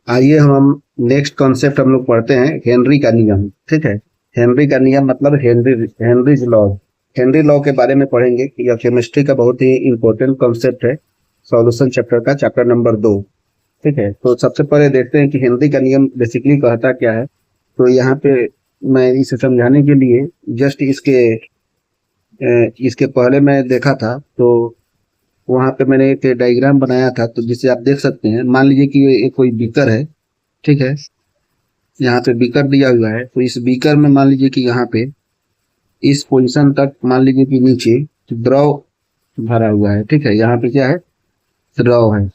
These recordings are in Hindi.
आइए हम नेक्स्ट कॉन्सेप्ट हम लोग पढ़ते हैं, हेनरी का नियम। ठीक है, हेनरी का नियम मतलब हेनरीज लॉ। हेनरी लॉ के बारे में पढ़ेंगे। यह केमिस्ट्री का बहुत ही इंपॉर्टेंट कॉन्सेप्ट है, सॉल्यूशन चैप्टर का, चैप्टर नंबर 2। ठीक है, तो सबसे पहले देखते हैं कि हेनरी का नियम बेसिकली कहता क्या है। तो यहाँ पे मैं इसे समझाने के लिए जस्ट इसके पहले मैं देखा था, तो वहां पे मैंने एक डायग्राम बनाया था, तो जिसे आप देख सकते हैं। मान लीजिए कि ये कोई बीकर है। ठीक है, यहाँ पे बीकर दिया हुआ है, तो इस बीकर में मान लीजिए कि यहाँ पे इस पोजीशन तक मान लीजिए कि नीचे द्रव भरा हुआ है। ठीक है, यहाँ पे क्या है, द्रव है।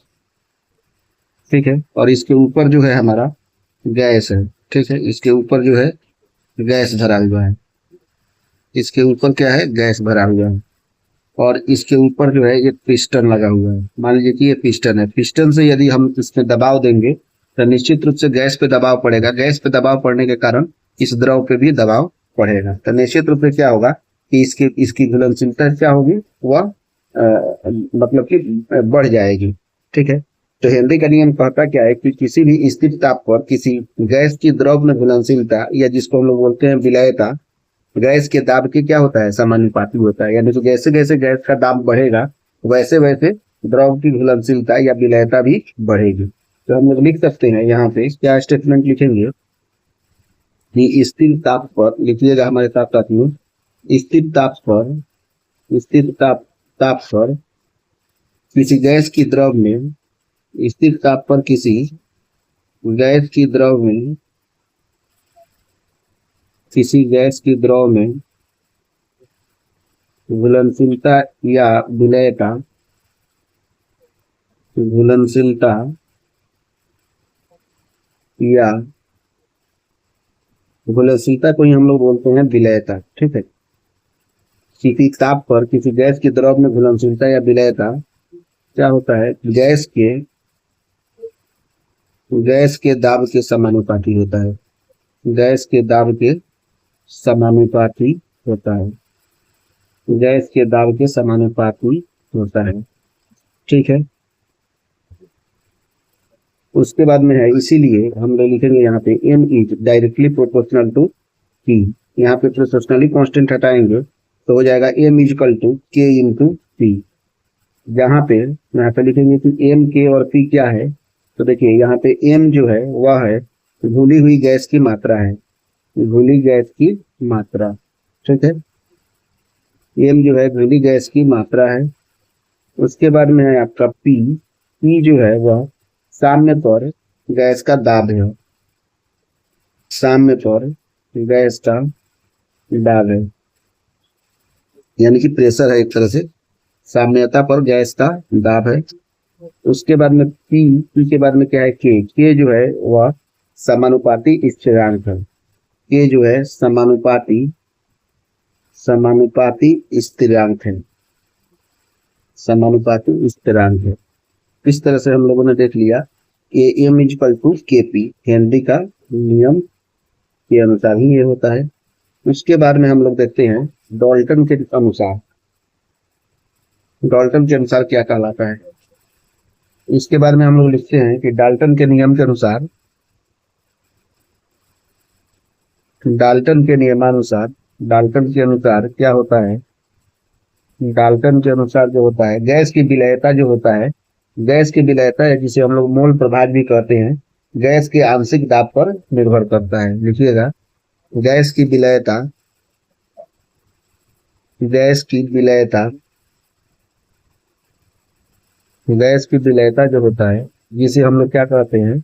ठीक है, और इसके ऊपर जो है हमारा गैस है। ठीक है, इसके ऊपर जो है गैस भरा हुआ है। इसके ऊपर क्या है, गैस भरा हुआ है। और इसके ऊपर जो है एक पिस्टन लगा हुआ है। मान लीजिए कि ये पिस्टन है। पिस्टन से यदि हम इसमें दबाव देंगे तो निश्चित रूप से गैस पे दबाव पड़ेगा। गैस पे दबाव पड़ने के कारण इस द्रव पे भी दबाव पड़ेगा। तो निश्चित रूप से क्या होगा कि इसकी घुलनशीलता क्या होगी, वह मतलब कि बढ़ जाएगी। ठीक है, तो हेनरी का नियम कहता क्या है कि किसी भी स्थिर ताप पर किसी गैस की द्रव में घुलनशीलता, या जिसको हम लोग बोलते हैं विलयता, गैस के दाब के क्या होता है, समानुपाती होता है। यानी तो जैसे जैसे गैस का दाब बढ़ेगा वैसे वैसे द्रव की घुलनशीलता या विलयता भी बढ़ेगी। तो हम लोग लिख सकते हैं, यहाँ पे क्या स्टेटमेंट लिखेंगे कि स्थिर ताप पर, लिखिएगा हमारे साथ साथियों, स्थिर ताप पर, स्थिर ताप पर किसी गैस की द्रव में, स्थिर ताप पर किसी गैस की द्रव में, किसी गैस की द्रव में घुलनशीलता या विलयता, घुलनशीलता या घुलनशीलता को ही हम लोग बोलते हैं विलयता। ठीक है, किसी ताप पर किसी गैस की द्रव में घुलनशीलता या विलयता क्या होता है, गैस के दाब के समानुपाती होता है। गैस के दाब के समानुपाती होता है। गैस के दाब के समानुपाती होता है। ठीक है, उसके बाद में है, इसीलिए हम लोग लिखेंगे यहाँ पे m is directly proportional to p। यहाँ पे प्रोपोर्शनली कांस्टेंट हटाएंगे तो हो जाएगा m equal to k into p। यहाँ पे लिखेंगे कि m, k और p क्या है। तो देखिए यहाँ पे m जो है वह है घुली हुई गैस की मात्रा है, घुली गैस की मात्रा। ठीक है, m जो है घुली गैस की मात्रा है। उसके बाद में है आपका p जो है वह साम्य पर गैस का दाब है। साम्य पर गैस का दाब है, यानी कि प्रेशर है एक तरह से। साम्यता पर गैस का दाब है। उसके बाद में पी के बाद में क्या है, के जो है वह समानुपाती स्थिरांक है। के जो है समानुपाती स्थिरांक है। समानुपाती स्थिरांक है। इस तरह से हम लोगों ने देख लिया कि एम इजकल टू के पी, हेनरी का नियम के अनुसार ही ये होता है। उसके बाद में हम लोग देखते हैं डाल्टन के अनुसार। डाल्टन के अनुसार क्या कहलाता है, इसके बारे में हम लोग लिखते हैं कि डाल्टन के नियम के अनुसार, डाल्टन के नियमानुसार, डाल्टन के अनुसार क्या होता है, डाल्टन के अनुसार जो होता है गैस की विलयता जो होता है, गैस की विलयता है जिसे हम लोग मोल प्रभाज भी कहते हैं, गैस के आंशिक दाब पर निर्भर करता है। लिखिएगा, गैस की विलयता, गैस की विलयता, गैस की विलयता जो होता है जिसे हम लोग क्या कहते हैं,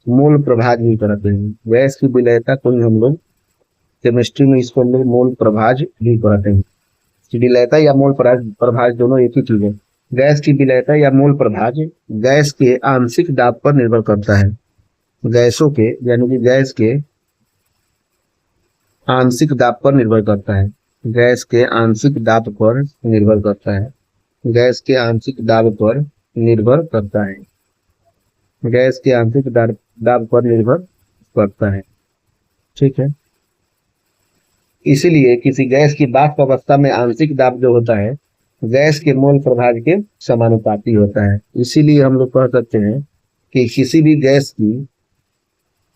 मोल प्रभाज भी कहते हैं। गैस की विलयता को ही हम लोग केमिस्ट्री में इसको हम लोग मोल प्रभाज भी कहते हैं। विलयता या मोल प्रभाज दोनों एक ही चीज है। गैस की विलयता या मोल प्रभाज गैस के आंशिक दाब पर निर्भर करता है। गैसों के, यानी कि गैस के आंशिक दाब पर निर्भर करता है। गैस के आंशिक दाब पर निर्भर करता है। गैस के आंशिक दाब पर निर्भर करता है। गैस के आंशिक दाब पर निर्भर करता है। ठीक है, इसीलिए किसी गैस की वाष्प अवस्था में आंशिक दाब जो होता है गैस के मोल प्रभाज के समानुपाती होता है। इसीलिए हम लोग कह सकते हैं कि किसी भी गैस की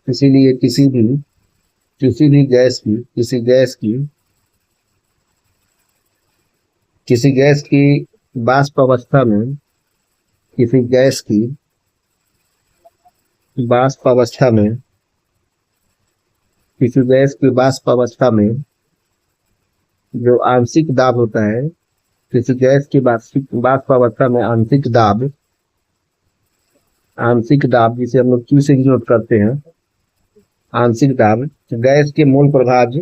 इसीलिए किसी भी किसी गैस की वाष्प अवस्था में किसी गैस की वाष्प अवस्था में किसी गैस की वाष्प अवस्था में जो आंशिक दाब होता है, किसी गैस की वाष्प वाष्प अवस्था में आंशिक दाब जिसे हम लोग क्यू से डिनोट करते हैं, आंशिक दाब, गैस के मूल प्रभाज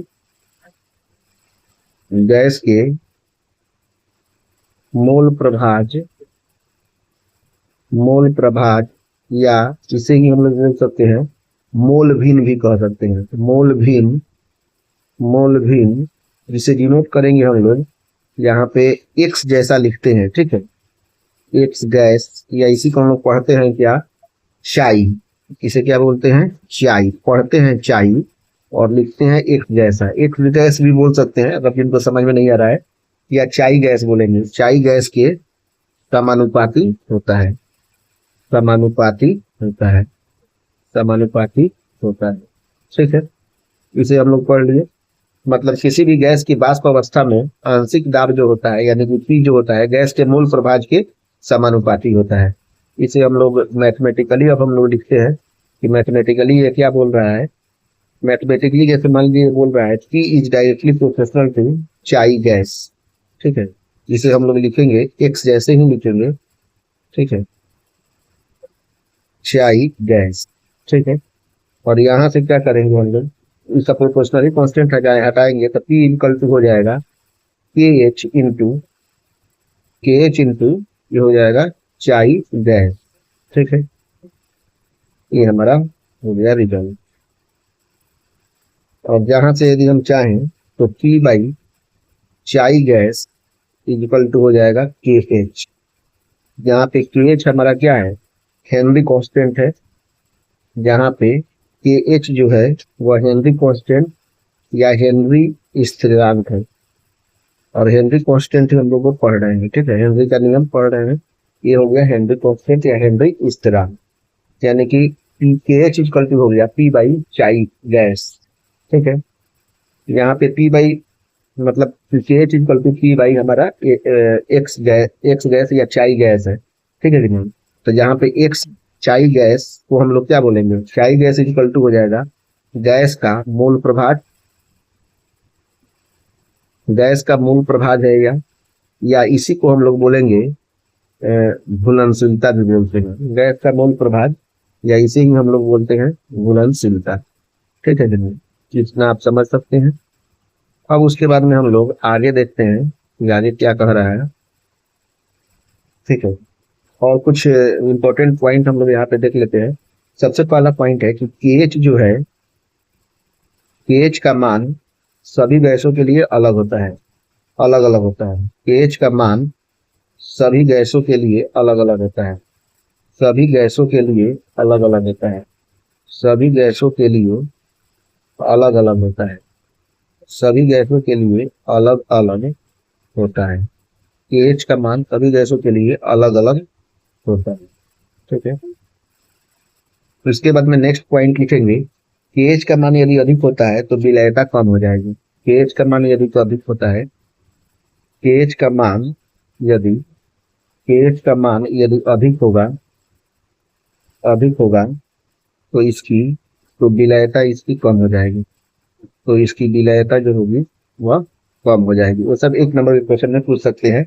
गैस के मूल प्रभाज या इसे ही हम लोग देख सकते हैं मोल भिन्न भी कह सकते हैं। मोल भिन्न जिसे डिनोट करेंगे हम लोग यहाँ पे एक्स जैसा लिखते हैं, ठीक है, एक्स गैस, या इसी को हम लोग पढ़ते हैं क्या, चाई। इसे क्या बोलते हैं, चाई, पढ़ते हैं चाई और लिखते हैं एक्स जैसा। एक्स गैस भी बोल सकते हैं अगर जिनको समझ में नहीं आ रहा है, या चाई गैस बोलेंगे। चाई गैस के समानुपाती होता है, समानुपाती होता है, समानुपाती होता है, ठीक है। इसे हम लोग पढ़ लिए। मतलब किसी भी गैस की वाष्प अवस्था में आंशिक दाब जो होता है यानी कि पी जो होता है गैस के मूल प्रभाज के समानुपाती होता है। इसे हम लोग मैथमेटिकली अब हम लोग लिखते हैं कि मैथमेटिकली ये क्या बोल रहा है, मैथमेटिकली जैसे मान लीजिए बोल रहा है P is directly proportional to chi gas, ठीक है, जिसे हम लोग लिखेंगे एक्स जैसे ही लिखेंगे, ठीक है, चाई गैस, ठीक है। और यहाँ से क्या करेंगे हम लोग, इसका प्रोपोर्शनली कांस्टेंट हटाएंगे तो पी इक्वल टू हो जाएगा के एच इंटू ये हो जाएगा चाई गैस, ठीक है। ये हमारा हो गया रिजल्ट। और जहां से यदि हम चाहें तो पी बाई चाई गैस इक्वल टू हो जाएगा के एच। यहाँ पे के एच हमारा क्या है, हेनरी कांस्टेंट है। जहाँ पे के एच जो है वह हेनरी कांस्टेंट या हेनरी स्थिरांक है। और हेनरी कांस्टेंट हम लोग को पढ़ रहे हैं, ठीक है, हेनरी का नियम पढ़ रहे हैं। ये हो गया हेनरी कांस्टेंट या हेनरी स्थिरांक, यानी कि के एच इक्वल टू हो गया पी बाई चाई गैस, ठीक है। यहाँ पे पी बाई मतलब K H equal to P by हमारा एक्स गैस या चाई गैस है, ठीक है कि नहीं। तो यहाँ पे एक्स चाई गैस को हम लोग क्या बोलेंगे, चाई गैस इक्वल टू हो जाएगा गैस का मूल प्रभाज, गैस का मूल प्रभाज है, या इसी को हम लोग बोलेंगे घुलनशीलता भी बोलते हैं। गैस का मूल प्रभाज या इसे ही हम लोग बोलते हैं घुलनशीलता, ठीक है जनाब, जितना आप समझ सकते हैं। अब उसके बाद में हम लोग आगे देखते हैं कि आगे क्या कह रहा है, ठीक है। और कुछ इंपॉर्टेंट पॉइंट हम लोग यहाँ पे देख लेते हैं। सबसे पहला पॉइंट है कि केएच जो है, केएच का मान सभी गैसों के लिए अलग होता है, अलग अलग होता है। केएच का मान सभी गैसों के लिए अलग अलग होता है, सभी गैसों के लिए अलग अलग होता है, सभी गैसों के लिए अलग अलग होता है, सभी गैसों के लिए अलग अलग होता है। केएच का मान सभी गैसों के लिए अलग अलग होता है, ठीक है। तो इसके बाद में नेक्स्ट पॉइंट लिखेंगे, केएच का मान यदि अधिक होता है तो विलयता कम हो जाएगी। केएच का मान यदि तो अधिक होता है, केएच का मान यदि केएच का मान यदि अधिक होगा तो इसकी तो विलयता इसकी कम हो जाएगी, तो इसकी विलयता जो होगी वह कम हो जाएगी। वो सब एक नंबर के क्वेश्चन में पूछ सकते हैं।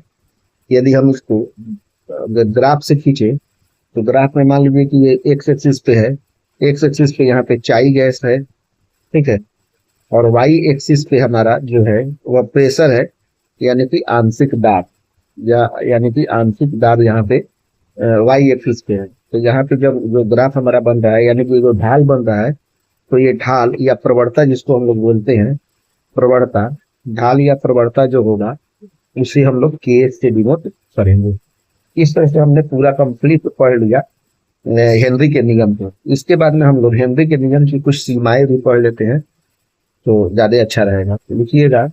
यदि हम इसको ग्राफ से खींचे तो ग्राफ में मान लीजिए कि ये एक्स एक्सिस पे है, एक्स एक्सिस पे यहाँ पे चाई गैस है, ठीक है, और वाई एक्सिस पे हमारा जो है वह प्रेशर है, यानी कि आंशिक दाब, या यानी कि आंशिक दाब यहाँ पे वाई एक्सिस पे है। तो यहाँ पे जब जो ग्राफ हमारा बन रहा है यानी कि जो ढाल बन रहा है, तो ये ढाल या प्रवणता जिसको हम लोग बोलते हैं प्रवणता, ढाल या प्रवणता जो होगा उसे हम लोग के एच से डिनोट करेंगे। इस तरह से हमने पूरा कंप्लीट पढ़ लिया हेनरी के नियम को। इसके बाद में हम लोग हेनरी के नियम की कुछ सीमाएं भी पढ़ लेते हैं तो ज्यादा अच्छा रहेगा। तो लिखिएगा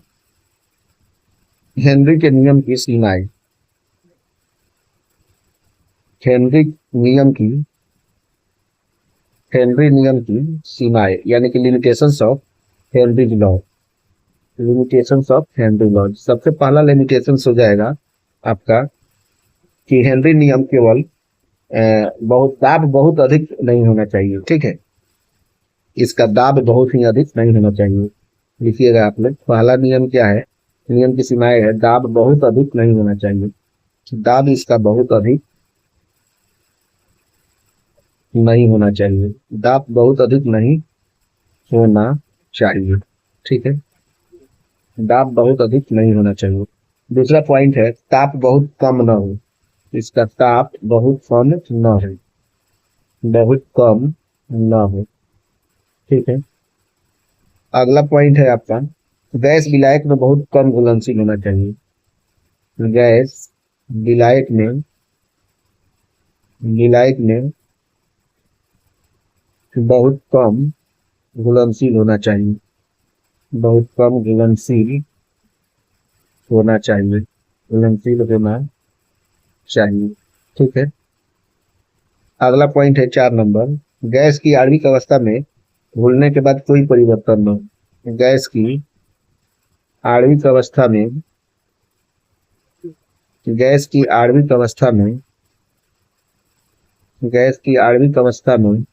हेनरी के नियम की सीमाएं, हेनरी नियम की हेनरी नियम की सीमाएं, यानी कि limitations of Henry law. Limitations of Henry law, सबसे पहला लिमिटेशंस हो जाएगा आपका कि हेनरी नियम केवल बहुत दाब बहुत अधिक नहीं होना चाहिए। ठीक है, इसका दाब बहुत ही अधिक नहीं होना चाहिए। लिखिएगा आप लोग, पहला नियम क्या है, नियम की सीमाएं है, दाब बहुत अधिक नहीं होना चाहिए। दाब इसका बहुत अधिक नहीं होना चाहिए, दाब बहुत अधिक नहीं होना चाहिए। ठीक है, दाब बहुत अधिक नहीं होना चाहिए। दूसरा पॉइंट है, ताप बहुत कम ना हो, इसका ताप बहुत कम ना हो, बहुत कम ना हो। ठीक है, अगला पॉइंट है आपका, गैस विलायक में बहुत कम घुलनशील होना चाहिए। गैस विलायक में बहुत कम घुलनशील होना चाहिए, बहुत कम घुलनशील होना चाहिए, घुलनशील होना चाहिए। ठीक है, अगला पॉइंट है 4 नंबर, गैस की आणविक अवस्था में घुलने के बाद कोई परिवर्तन न हो। गैस की आणविक अवस्था में गैस की आणविक अवस्था में गैस की आणविक अवस्था में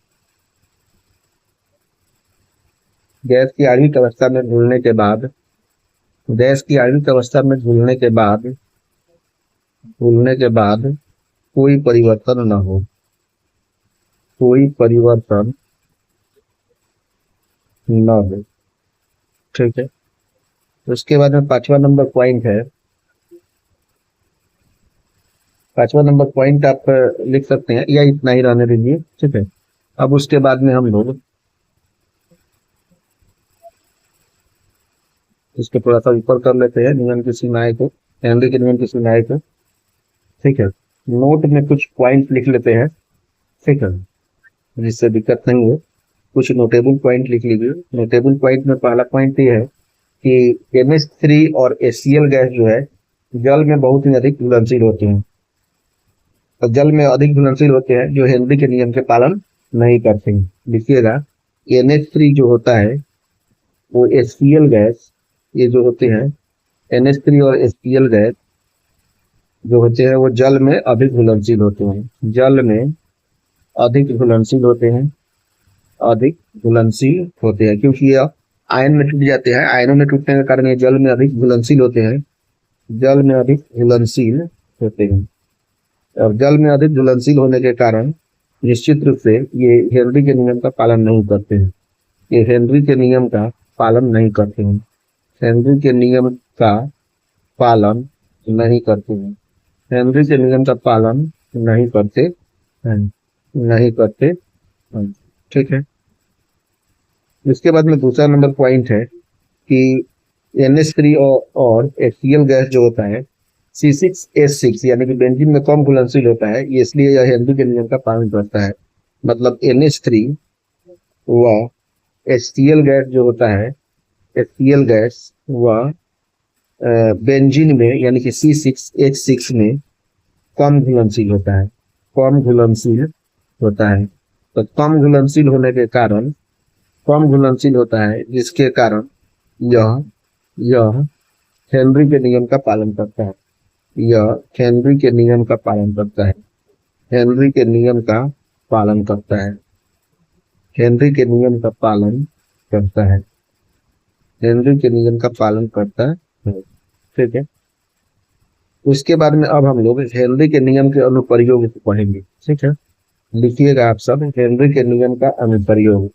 गैस की आणविक अवस्था में घुलने के बाद गैस की आणविक अवस्था में घुलने के बाद कोई परिवर्तन न हो, कोई परिवर्तन न हो। ठीक है, उसके बाद में 5वां नंबर पॉइंट है, 5वां नंबर पॉइंट आप लिख सकते हैं या इतना ही रहने दीजिए। ठीक है, अब उसके बाद में हम लोग इसको थोड़ा सा ऊपर कर लेते हैं, नियम की सीमाएं को, हेनरी के नियम की सीमाएं को। ठीक है, नोट में कुछ पॉइंट लिख लेते हैं। ठीक है, जिससे दिक्कत नहीं हो, कुछ नोटेबल पॉइंट लिख लीजिए। नोटेबल पॉइंट में पहला पॉइंट ये है कि NH3 और HCl गैस जो है जल में बहुत ही अधिक घुलनशील होते हैं, तो जल में अधिक घुलनशील होते हैं जो हेनरी के नियम के पालन नहीं करते हैं। लिखिएगा, NH3 जो होता है वो HCl गैस, ये जो होते हैं NH3 और HCl गैस जो होते हैं वो जल में अधिक घुलनशील होते हैं, जल में अधिक घुलनशील होते हैं, अधिक घुलनशील होते हैं, क्योंकि ये आयन में टूट जाते हैं, आयनों में टूटने के कारण ये जल में अधिक घुलनशील होते हैं, जल में अधिक घुलनशील होते हैं। और जल में अधिक घुलनशील होने के कारण निश्चित रूप से ये हेनरी के नियम का पालन नहीं करते हैं, ये हेनरी के नियम का पालन नहीं करते हैं, हेनरी के नियम का पालन नहीं करते हैं, हेनरी के नियम का पालन नहीं करते हैं, नहीं करते हैं। ठीक है, इसके बाद में दूसरा नंबर पॉइंट है कि NH3 और HCl गैस जो होता है C6H6 यानी कि बेंजीन में कम घुलनशील होता है, ये इसलिए यह हेनरी के नियम का पालन करता है। मतलब NH3 व HCl गैस जो होता है, HCl गैस व बेंजीन में यानी कि C6H6 में कम घुलनशील होता है, कम घुलनशील होता है। तो कम घुलनशील होने के कारण, कम घुलनशील होता है जिसके कारण यह हेनरी के नियम का पालन करता है, यह हेनरी के नियम का पालन करता है, हेनरी के नियम का पालन करता है, हेनरी के नियम का पालन करता है, हेनरी के नियम का पालन करता है। ठीक है, उसके बाद में अब हम लोग हेनरी के नियम के अनुप्रयोग को पढ़ेंगे। ठीक है, लिखिएगा आप सब, हेनरी के नियम का अनुप्रयोग,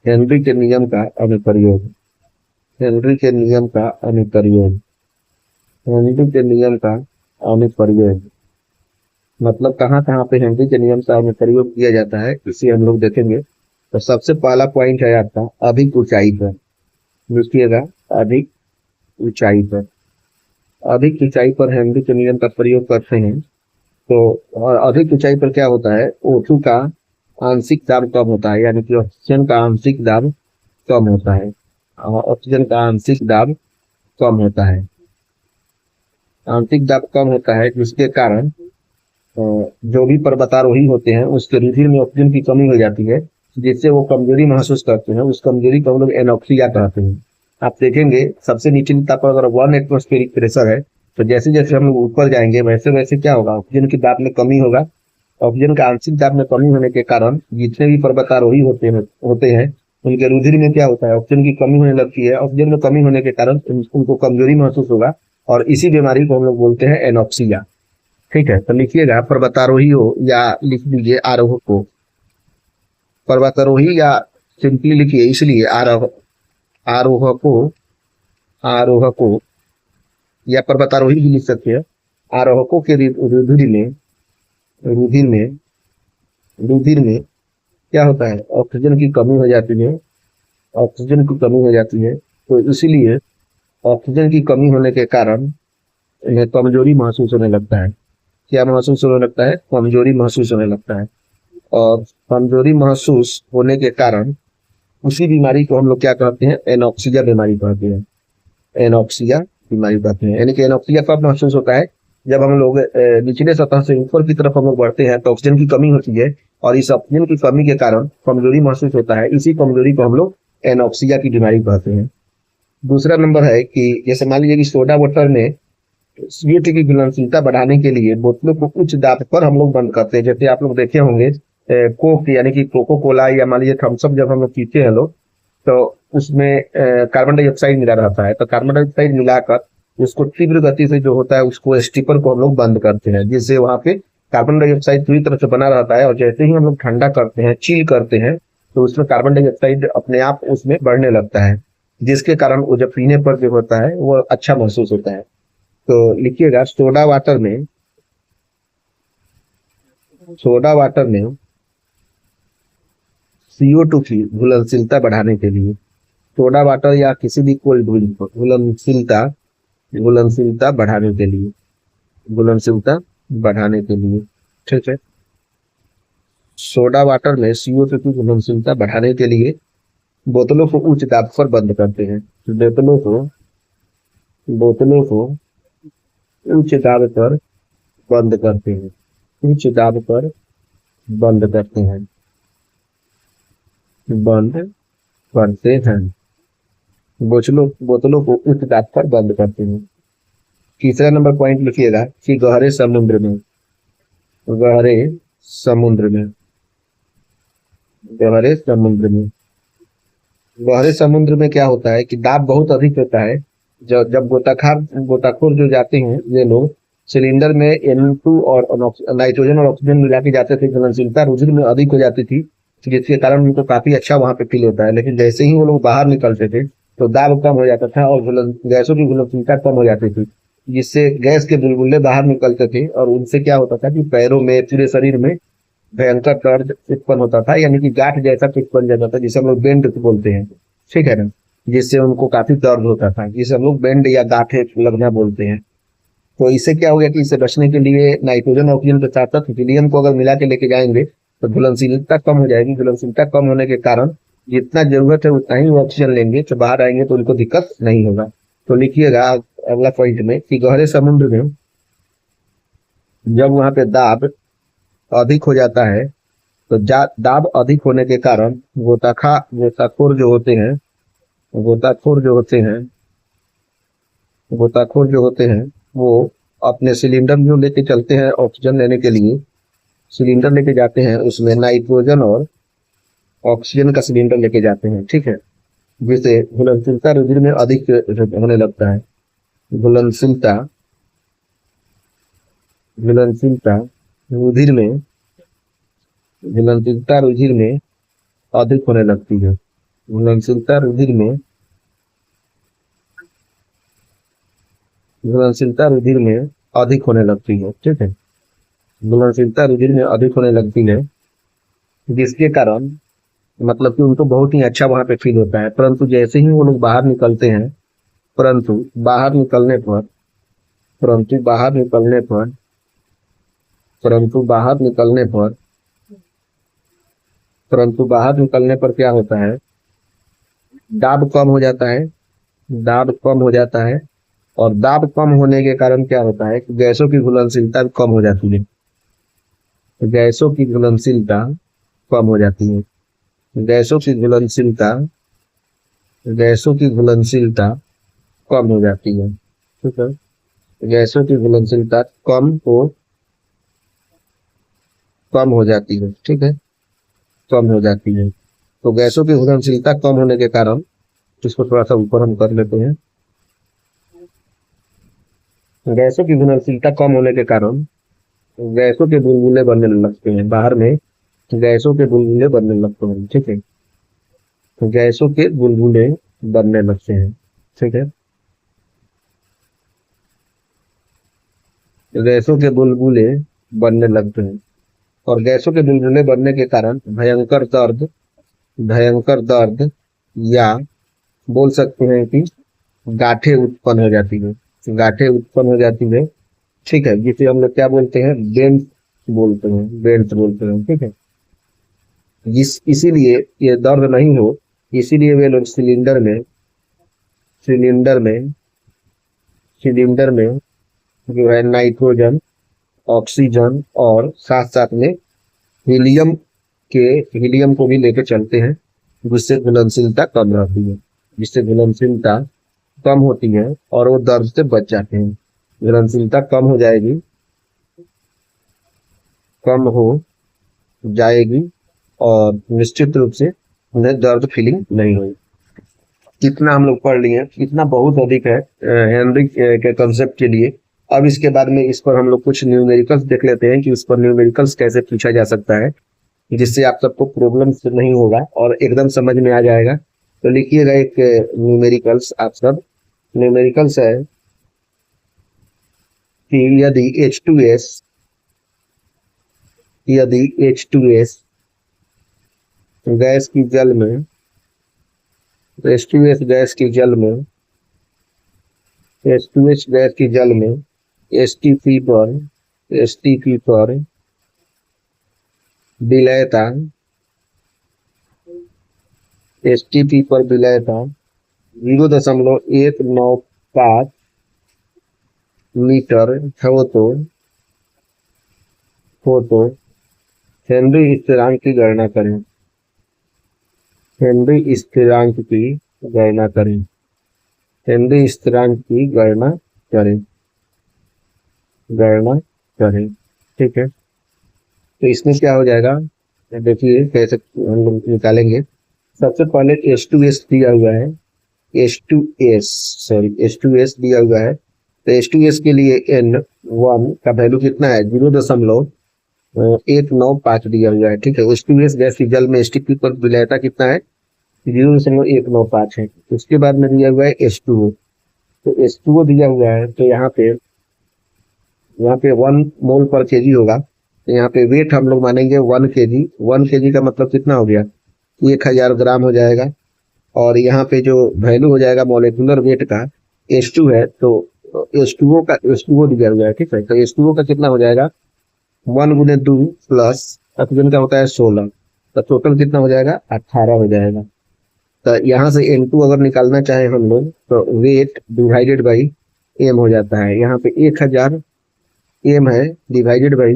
हेनरी के नियम का अनुप्रयोग, हेनरी के नियम का अनुप्रयोग, हेनरी के नियम का अनुप्रयोग। मतलब कहाँ कहाँ पे हेनरी के नियम का अनुप्रयोग किया जाता है इसे हम लोग देखेंगे। तो सबसे पहला पॉइंट है आपका अधिक ऊंचाई पर। लिखिएगा, अधिक ऊंचाई पर, अधिक ऊंचाई पर हेनरी के नियम का प्रयोग करते हैं। तो अधिक ऊंचाई पर क्या होता है, O2 का आंशिक दाब कम होता है, यानी कि ऑक्सीजन का आंशिक दाब कम होता है, ऑक्सीजन का आंशिक दाब कम होता है, आंशिक दाब कम होता है, जिसके कारण जो भी पर्वतारोही होते हैं उसके रुधिर में ऑक्सीजन की कमी हो जाती है, जिससे वो कमजोरी महसूस करते हैं। उस कमजोरी को हम लोग एनोक्सिया कहते हैं। आप देखेंगे सबसे निचली ताप पर अगर 1 एटमॉस्फेरिक प्रेशर है, तो जैसे जैसे हम लोग ऊपर जाएंगे वैसे वैसे क्या होगा, ऑक्सीजन की दाब में कमी होगा। ऑक्सीजन का आंशिक दाब में कमी होने के कारण जितने भी पर्वतारोही होते हैं उनके रुधिर में क्या होता है, ऑक्सीजन की कमी होने लगती है। ऑक्सीजन में कमी होने के कारण उनको कमजोरी महसूस होगा, और इसी बीमारी को हम लोग बोलते हैं एनोक्सिया। ठीक है, तो लिखिएगा पर्वतारोही हो या लिख लीजिए आरोहक को। पर्वतारोही या सिंपली लिखिए, इसलिए आरोहको, आरोहको या पर्वतारोही भी लिख सकते हैं। आरोहकों के रुधिर में रुधिर में क्या होता है, ऑक्सीजन की कमी हो जाती है। ऑक्सीजन की कमी हो जाती है, तो इसीलिए ऑक्सीजन की कमी होने के कारण इन्हें कमजोरी महसूस होने लगता है। क्या महसूस होने लगता है, कमजोरी महसूस होने लगता है। और कमजोरी महसूस होने के कारण उसी बीमारी को हम लोग क्या कहते हैं, एनोक्सिया बीमारी कहते हैं। एनोक्सिया बीमारी कहते हैं। यानी कि एनोक्सिया कब महसूस होता है, जब हम लोग निचले सतह से ऊपर की तरफ हम लोग बढ़ते हैं तो ऑक्सीजन की कमी होती है, और इस ऑक्सीजन की कमी के कारण कमजोरी महसूस होता है। इसी कमजोरी को हम लोग एनोक्सिया की बीमारी कहते हैं। दूसरा नंबर है कि जैसे मान लीजिए कि सोडा वाटर में स्वीट की घुलनशीलता बढ़ाने के लिए बोतलों को उच्च दाब पर हम लोग बंद करते हैं। जैसे आप लोग देखे होंगे कोक यानी कि कोको कोला या मान लीजिए थम्सअप जब हम लोग पीते हैं लोग, तो उसमें कार्बन डाइऑक्साइड मिला रहता है। तो कार्बन डाइऑक्साइड मिलाकर उसको तीव्र गति से जो होता है उसको स्टीपर को हम लोग बंद करते हैं, जिससे वहां पे कार्बन डाइऑक्साइड पूरी तरह से बना रहता है। और जैसे ही हम लोग ठंडा करते हैं, चिल करते हैं, तो उसमें कार्बन डाइऑक्साइड अपने आप उसमें बढ़ने लगता है, जिसके कारण वो जब पीने पर जो होता है वो अच्छा महसूस होता है। तो लिखिएगा सोडा वाटर में CO2 की घुलनशीलता बढ़ाने के लिए, सोडा वाटर या किसी भी कोल्ड ड्रिंक को घुलनशीलता बढ़ाने के लिए, ठीक है, सोडा वाटर में CO2 की घुलनशीलता बढ़ाने के लिए बोतलों को उच्च दाब पर बंद करते हैं। बोतलों को उच्च दाब पर बंद करते हैं। उच्च दाब पर बंद करते हैं। बोतलों को उच्च दाब पर बंद करते हैं। तीसरा नंबर पॉइंट लिखिएगा कि गहरे समुद्र में गहरे समुद्र में क्या होता है कि दाब बहुत अधिक होता है। जब गोताखोर जो जाते हैं ये लोग सिलेंडर में N2 और नाइट्रोजन और ऑक्सीजन मिला के जाते थे, घुलनशीलता रुधिर में अधिक हो जाती थी, जिसके कारण उनको काफी अच्छा वहां पे फील होता है। लेकिन जैसे ही वो लोग बाहर निकलते थे तो दाब कम हो जाता था और गैसों की घुलनशीलता कम हो जाती थी, जिससे गैस के बुलबुले बाहर निकलते थे, और उनसे क्या होता था कि पैरों में, पूरे शरीर में भयंकर दर्द उत्पन्न होता था। यानी कि गांठ जैसा कुछ बन जाता था, जिसे हम लोग बेंड बोलते हैं, ठीक है ना, जिससे उनको काफी दर्द होता था, जिसे हम लोग बेंड या गांठे लगना बोलते हैं। तो इससे क्या हो गया कि इससे बचने के लिए नाइट्रोजन ऑक्सीजन के साथ साथ हीलियम को अगर मिला के लेके जाएंगे तो घुलनशीलता कम हो जाएगी। घुलनशीलता कम होने के कारण जितना जरूरत है उतना ही ऑक्सीजन लेंगे, तो बाहर आएंगे तो उनको दिक्कत नहीं होगा। तो लिखिएगा अगला पॉइंट में कि गहरे समुद्र में जब वहां पे दाब अधिक हो जाता है, तो दाब अधिक होने के कारण गोताखोर जो होते हैं वो अपने सिलेंडर जो लेके चलते हैं ऑक्सीजन लेने के लिए, सिलेंडर लेके जाते हैं, उसमें नाइट्रोजन और ऑक्सीजन का सिलेंडर लेके जाते हैं, ठीक है, जिससे घुलनशीलता रुधिर में अधिक होने लगता है। घुलनशीलता रुधिर में अधिक होने लगती है। घुलनशीलता रुधिर में अधिक होने लगती है, ठीक है, घुलनशीलता रुधिर में अधिक होने लगती है, जिसके कारण मतलब कि उनको बहुत ही अच्छा वहां पे फील होता है। परंतु जैसे ही वो लोग बाहर निकलते हैं, परंतु बाहर निकलने पर क्या होता है, दाब कम हो जाता है। और दाब कम होने के कारण क्या होता है कि गैसों की घुलनशीलता कम हो जाती है। गैसों की घुलनशीलता कम हो जाती है। गैसों की घुलनशीलता गैसों की घुलनशीलता कम हो जाती है। ठीक है, गैसों की घुलनशीलता कम हो जाती है। ठीक है, कम हो जाती है। तो गैसों की घुलनशीलता कम होने के कारण, इसको थोड़ा सा ऊपर हम कर लेते हैं। गैसों की घुलनशीलता कम होने के कारण गैसों के बुलबुले बनने लगते हैं बाहर में। गैसों के बुलबुले बनने लगते हैं। ठीक है, तो गैसों के बुलबुले बनने लगते हैं। ठीक है, गैसों के बुलबुले बनने लगते हैं। और गैसों के बुलबुले बनने के कारण भयंकर दर्द या बोल सकते हैं कि गांठें उत्पन्न हो जाती है। गांठें उत्पन्न हो जाती है। ठीक है, जिसे हम लोग क्या बोलते हैं, बेंस बोलते हैं। ठीक है, इसीलिए ये दर्द नहीं हो, इसीलिए वे लोग सिलेंडर में सिलेंडर में जो है नाइट्रोजन, ऑक्सीजन और साथ साथ में हीलियम के हीलियम को भी लेकर चलते हैं, जिससे घुलनशीलता कम रहती है। जिससे घुलनशीलता कम होती है और वो दर्द से बच जाते हैं। घुलनशीलता कम हो जाएगी और निश्चित रूप से उन्हें दर्द फीलिंग नहीं होगी। कितना हम लोग पढ़ लिए, कितना बहुत अधिक है हेनरी के कंसेप्ट के लिए। अब इसके बाद में इस पर हम लोग कुछ न्यूमेरिकल्स देख लेते हैं कि उस पर न्यूमेरिकल्स कैसे पूछा जा सकता है, जिससे आप सबको प्रॉब्लम नहीं होगा और एकदम समझ में आ जाएगा। तो लिखिएगा एक न्यूमेरिकल्स आप सब। न्यूमेरिकल्स है कि यदि H2S गैस की जल में H2S गैस की जल में H2S गैस की जल में एसटीपी पर विलयता एसटीपी पर विलयता 0.195 मीटर हो तो हेनरी स्थिरांक की गणना करें। हेनरी स्थिरांक की गणना करें। हेनरी स्थिरांक की गणना करें। ठीक है, तो इसमें क्या हो जाएगा, देखिए कैसे हम लोग निकालेंगे। सबसे पहले H2S दिया हुआ है, H2S दिया हुआ है। तो H2S के लिए N1 का वैल्यू कितना है, 0.195 दिया हुआ है। ठीक है, H2S गैस की जल में एसटीपी पर विलयता कितना है, 0.195 है। उसके बाद में दिया हुआ है H2O। तो H2O दिया हुआ है, तो यहाँ पे 1 मोल पर केजी होगा। तो यहाँ पे वेट हम लोग मानेंगे 1 kg। 1 kg का मतलब कितना हो गया, 1000 ग्राम हो जाएगा। और यहाँ पे जो वैल्यू हो जाएगा मॉलिक्यूलर वेट का, H2 है तो H2O दिया हुआ है। ठीक है, तो H2O का कितना हो जाएगा, 1 × 2 प्लस ऑक्सीजन का होता है 16, तो टोटल कितना हो जाएगा, 18 हो जाएगा। तो यहाँ से N2 अगर निकालना चाहे हम लोग तो वेट डिवाइडेड बाई एम हो जाता है। यहाँ पे 1000 एम है डिवाइडेड बाई,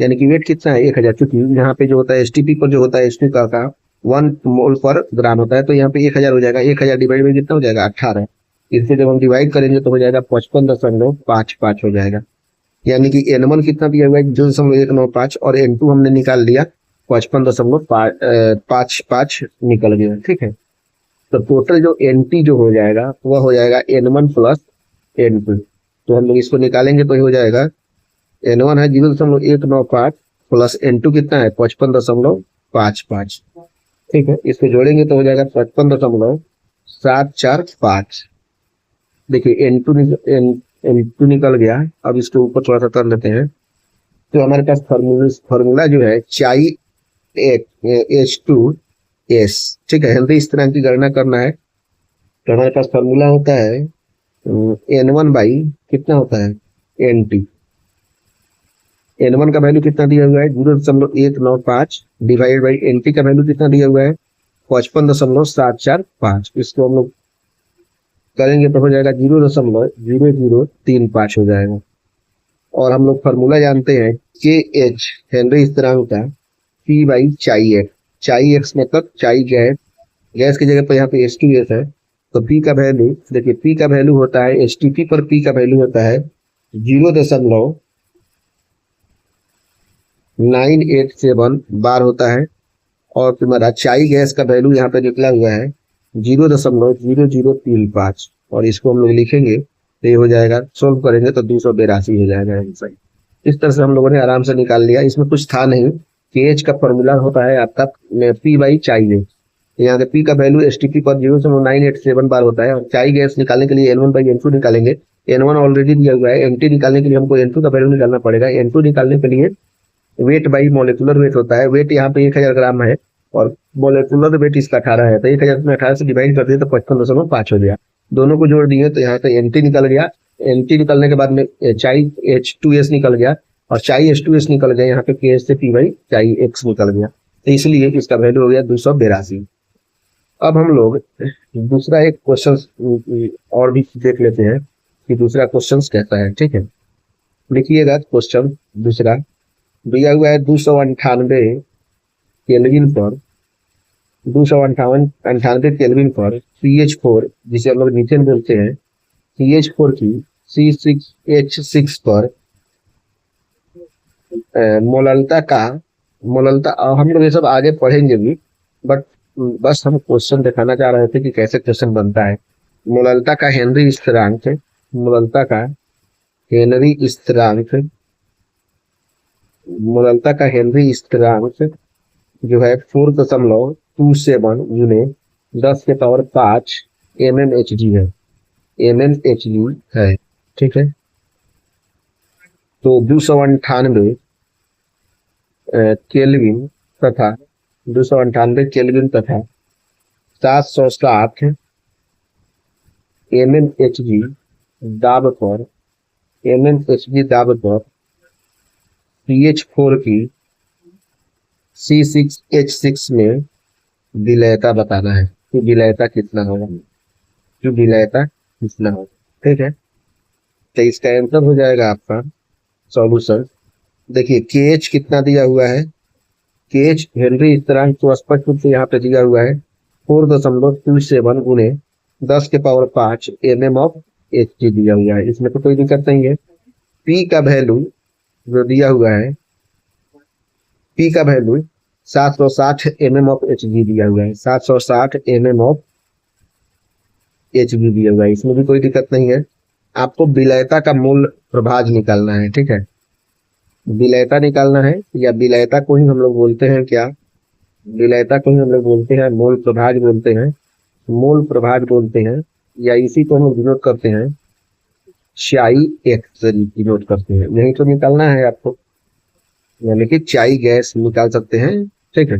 यानी कि वेट कितना है 1000, क्योंकि यहाँ पे जो होता है एसटीपी पर जो होता है H2 का 1 मोल पर ग्राम होता है। तो यहाँ पे 1000 हो जाएगा, 1000 डिवाइड बाई कितना हो जाएगा, 18। इससे जब हम डिवाइड करेंगे तो हो जाएगा 55.55 हो जाएगा। यानी कि N1 कितना दिया हुआ है, 0.195 और N2 हमने निकाल लिया 55.55 निकल गया। ठीक है, तो टोटल जो NT जो हो जाएगा वह हो जाएगा N1 प्लस N2। तो हम लोग इसको निकालेंगे तो हो जाएगा N1 है 0.195 प्लस N2 कितना है 55.55। ठीक है, इसको जोड़ेंगे तो हो जाएगा 55.745। देखिए N2 निकल गया। अब इसके ऊपर थोड़ा सा कर लेते हैं। तो हमारे पास फॉर्मूला जो है चाई H2S। ठीक है, हेनरी स्थिरांक की गणना करना है तो हमारे पास फॉर्मूला होता है N1 बाई कितना होता है NT। N1 का वैल्यू कितना दिया हुआ है 0.195 डिवाइड बाई NT का वैल्यू कितना दिया हुआ है 55.745। इसको हम लोग करेंगे तो हो जाएगा 0.0035 हो जाएगा। और हम लोग फार्मूला जानते हैं के एच हेनरी स्थिरांक का पी बाई चाई एक्स। चाई एक्स मतलब चाई गैस, गैस की जगह पर यहाँ पे एच टू एस है, तो पी का वैल्यू देखिए, पी का वैल्यू होता है एच टी पी पर पी का वैल्यू होता है 0.987 बार होता है। और तुम्हारा चाई गैस का वैल्यू यहाँ पे निकला हुआ है 0.0035, और इसको हम लोग लिखेंगे तो ये हो जाएगा, सोल्व करेंगे तो 282 हो जाएगा आंसर। इस तरह से हम लोगों ने आराम से निकाल लिया, इसमें कुछ था नहीं। के एच का फॉर्मूला होता है आपका पी बाई चाई गैस, यहाँ पे पी का वैल्यू एस टी पी पर 0.987 बार होता है, और चाई गैस निकालने के लिए N one by N two निकालेंगे। एन वन ऑलरेडी दिया हुआ है, एन टी निकालने के लिए हमको एन टू का वैल्यू निकालना पड़ेगा। एन टू निकालने के लिए वेट बाई मोलिकुलर वेट होता है, वेट यहाँ पे 1000 ग्राम है और मोलिकुलर वेट इसका 18 है, तो 1000 में 18 से डिवाइड कर दिए तो 55.5 हो गया। दोनों को जोड़ दिए तो यहाँ पे एन टी निकल गया। एन टी निकलने के बाद में चाई एच टू एस निकल गया, और चाई एच टू एस निकल गया, यहाँ पे के एच से पी बाई चाई एक्स निकल गया, तो इसलिए इसका वैल्यू हो गया 282। अब हम लोग दूसरा एक क्वेश्चन और भी देख लेते हैं कि दूसरा क्वेश्चन कैसा है। ठीक है, लिखिएगा क्वेश्चन दूसरा। दिया हुआ है 298 केल्विन पर, 298 केल्विन पर CH4, जिसे हम लोग मीथेन बोलते हैं, CH4 की C6H6 पर मोललता हम लोग ये सब आगे पढ़ेंगे भी, बट बस हम क्वेश्चन दिखाना चाह रहे थे कि कैसे क्वेश्चन बनता है। मोललता का हेनरी स्थिरांक, मोललता का हेनरी स्थिरांक, मोललता का हेनरी स्थिरांक जो है 4.27 गुने 10⁵ mmHg है, mmHg है। ठीक है, तो 298 केल्विन तथा 298 केल्विन तथा 760 mmHg दाब पर, mmHg दाब पर CH4 की C6H6 में विलयता बताना है कि विलयता कितना होगा, कि विलयता कितना होगा। ठीक है, तो इसका आंसर हो जाएगा आपका सॉल्यूशन। देखिए के एच कितना दिया हुआ है, के एच हेनरी स्थिरांक तो स्पष्ट रूप से यहाँ पे दिया हुआ है 4.27 गुने 10⁵ mm ऑफ एच जी दिया हुआ है, इसमें तो कोई दिक्कत नहीं है। पी का वैल्यू जो दिया हुआ है, पी का value 760 mm of H G दिया हुआ है, 760 mm ऑफ एच जी दिया हुआ है, इसमें भी कोई दिक्कत नहीं है। आपको विलयता का मूल प्रभाज निकालना है। ठीक है, विलयता निकालना है, या विलयता को ही हम लोग बोलते हैं क्या, विलयता को ही हम लोग बोलते हैं मूल प्रभाज बोलते हैं, मूल प्रभाज बोलते हैं, या इसी को हम डिनोट करते हैं चाई एक्स डिनोट करते हैं। यही तो निकालना है आपको, यानी कि चाई गैस निकाल सकते हैं। ठीक है,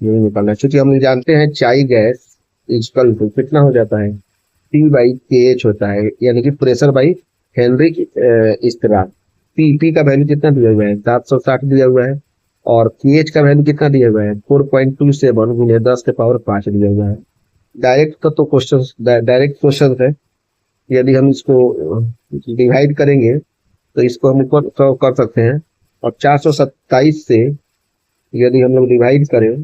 यही निकालना है, क्योंकि हम जानते हैं चाई गैस इक्वल टू कितना हो जाता है, P बाई के एच होता है, यानी कि प्रेशर बाई हेनरी स्थिरांक। पी का वैल्यू कितना दिया हुआ है, 760 दिया हुआ है, और के एच का वैल्यू कितना दिया हुआ है, 4.27 गुने 10⁵ दिया हुआ है। डायरेक्ट तो क्वेश्चन, डायरेक्ट क्वेश्चन है, यदि हम इसको डिवाइड करेंगे तो इसको हम ऊपर कर सकते हैं, और 427 से यदि हम लोग डिवाइड करें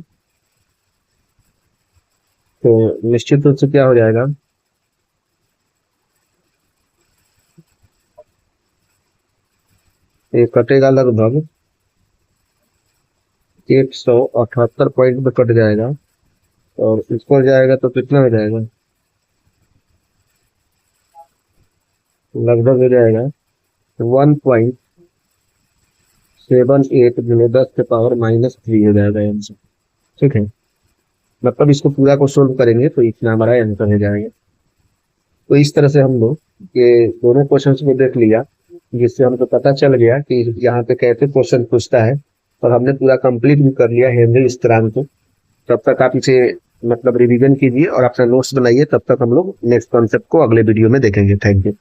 तो निश्चित रूप से क्या हो जाएगा, ये कटेगा लगभग 178 पॉइंट में कट जाएगा, और ऊपर जाएगा तो कितना हो जाएगा, लगभग हो जाएगा 1.78 गुने 10⁻³ हो जाएगा आंसर। ठीक है, मतलब इसको पूरा को सोल्व करेंगे तो इतना हमारा आंसर हो जाएगा। तो इस तरह से हम लोग ये दोनों क्वेश्चन को देख लिया, जिससे हमको पता चल गया कि यहाँ पे कैसे क्वेश्चन पूछता है, और हमने पूरा कंप्लीट भी कर लिया हेनरी स्थिरांक को। तब तक आप इसे मतलब रिवीजन कीजिए और अपना नोट्स बनाइए, तब तक हम लोग नेक्स्ट कॉन्सेप्ट को अगले वीडियो में देखेंगे। Thank you.